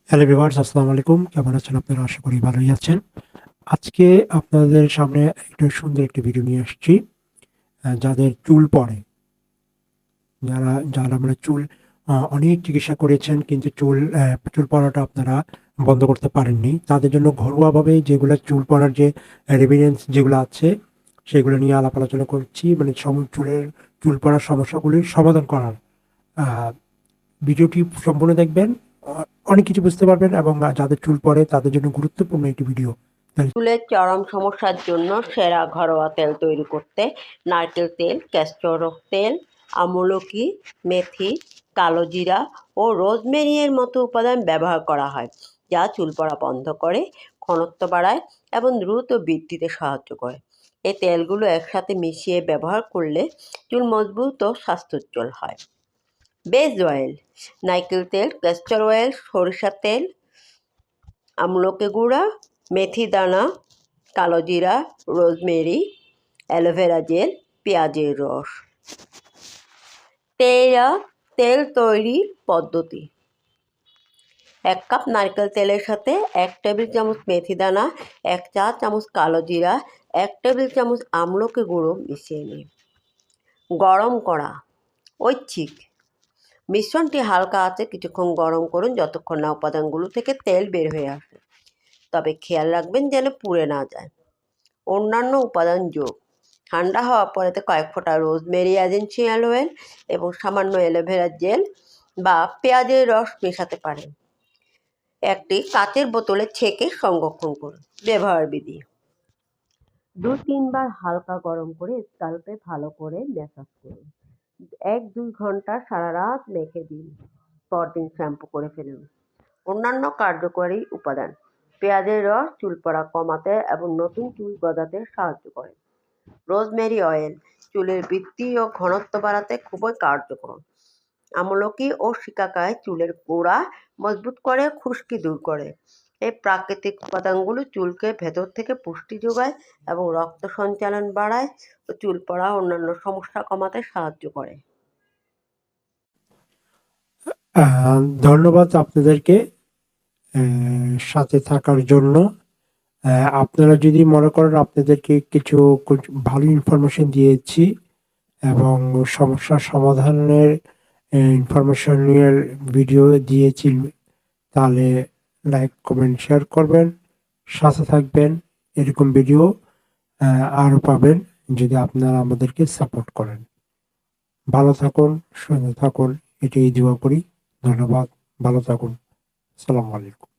Hello viewers, আসসালামু আলাইকুম। কেমন আছেন আপনারা? আশা করি ভালোই আছেন। আজকে আপনাদের সামনে একটা সুন্দর একটি ভিডিও নিয়ে আসছি। যাদের চুল পড়ে, যারা মানে চুল অনেক চিকিৎসা করেছেন কিন্তু চুল পড়াটা আপনারা বন্ধ করতে পারেননি। তাদের জন্য ঘরোয়াভাবে যেগুলা চুল পড়ার যে রেমিডিয়েন্স যেগুলো আছে সেগুলো নিয়ে আলাপ আলোচনা করছি। মানে চুল পড়ার সমস্যাগুলির সমাধান করার। আ ভিডিওটি সম্পূর্ণ দেখবেন। অ অনেক কিছু বুঝতে পারবেন এবং যাদের চুল পড়ে তাদের জন্য গুরুত্বপূর্ণ একটি ভিডিও। তাই চুলের চরম সমস্যার জন্য সেরা ঘরোয়া তেল তৈরি করতে নারকেল তেল, ক্যাস্টর তেল, আমলকি, মেথি, কালোজিরা ও রোজমেরির মতো উপাদান ব্যবহার করা হয়, যা চুল পড়া বন্ধ করে, ঘনত্ব বাড়ায় এবং দ্রুত বৃদ্ধিতে সাহায্য করে। এই তেলগুলো একসাথে মিশিয়ে ব্যবহার করলে চুল মজবুত ও স্বাস্থ্যোজ্জ্বল হয়। বেজ অয়েল: নারকেল তেল, ক্যাস্টর অয়েল, সরিষার তেল, আমলকি গুঁড়া, মেথি দানা, কালোজিরা, রোজমেরি, অ্যালোভেরা জেল, পেঁয়াজের রস। তেল তৈরির পদ্ধতি: 1 কাপ নারকেল তেলের সাথে 1 টেবিল চামচ মেথি দানা, 1 চা চামচ কালোজিরা, 1 টেবিল চামচ আমলকি গুঁড়ো মিশিয়ে নিন। গরম করা ঐচ্ছিক: মিশ্রণটি হালকা আঁচে কিছুক্ষণ গরম করুন যতক্ষণ না উপাদানগুলো থেকে তেল বের হয়ে আসে, তবে খেয়াল রাখবেন যেন পুড়ে না যায়। অন্যান্য উপাদান যোগ: ঠান্ডা হওয়ার পরে কয়েক ফোঁটা রোজমেরি এসেনশিয়াল অয়েল এবং সামান্য অ্যালোভেরা জেল বা পেঁয়াজের রস মেশাতে পারেন। একটি কাচের বোতলে ছেঁকে সংরক্ষণ করুন। ব্যবহার বিধি: 2-3 বার হালকা গরম করে স্ক্যাল্পে ভালো করে ম্যাসাজ করুন। 1-2 ঘন্টা সারা রাত মেখে দিন, পরদিন শ্যাম্পু করে ফেলুন। অন্যান্য কার্যকরী উপাদান: পেঁয়াজের রস চুল পড়া কমাতে এবং নতুন চুল গজাতে সাহায্য করে। রোজমেরি অয়েল চুলের বৃদ্ধি ও ঘনত্ব বাড়াতে খুবই কার্যকর। আমলকি ও শিকাকাই চুলের গোড়া মজবুত করে, খুশকি দূর করে। এই প্রাকৃতিক উপাদানগুলো চুলকে ভেতর থেকে পুষ্টি যোগায় এবং রক্ত সঞ্চালন বাড়ায় ও চুল পড়া অন্যান্য সমস্যা কমাতে সাহায্য করে। ধন্যবাদ আপনাদেরকে সাথে থাকার জন্য। আপনারা যদি মনে করেন আপনাদেরকে কিছু ভালো ইনফরমেশন দিয়েছি এবং সমস্যার সমাধানের ইনফরমেশনের ভিডিও দিয়েছি, তাহলে লাইক, কমেন্ট, শেয়ার করবেন, সাথে থাকবেন। এরকম ভিডিও আরও পাবেন যদি আপনারা আমাদেরকে সাপোর্ট করেন। ভালো থাকুন, সুন্দর থাকুন, এটাই দোয়া করি। ধন্যবাদ, ভালো থাকুন। আসসালামু আলাইকুম।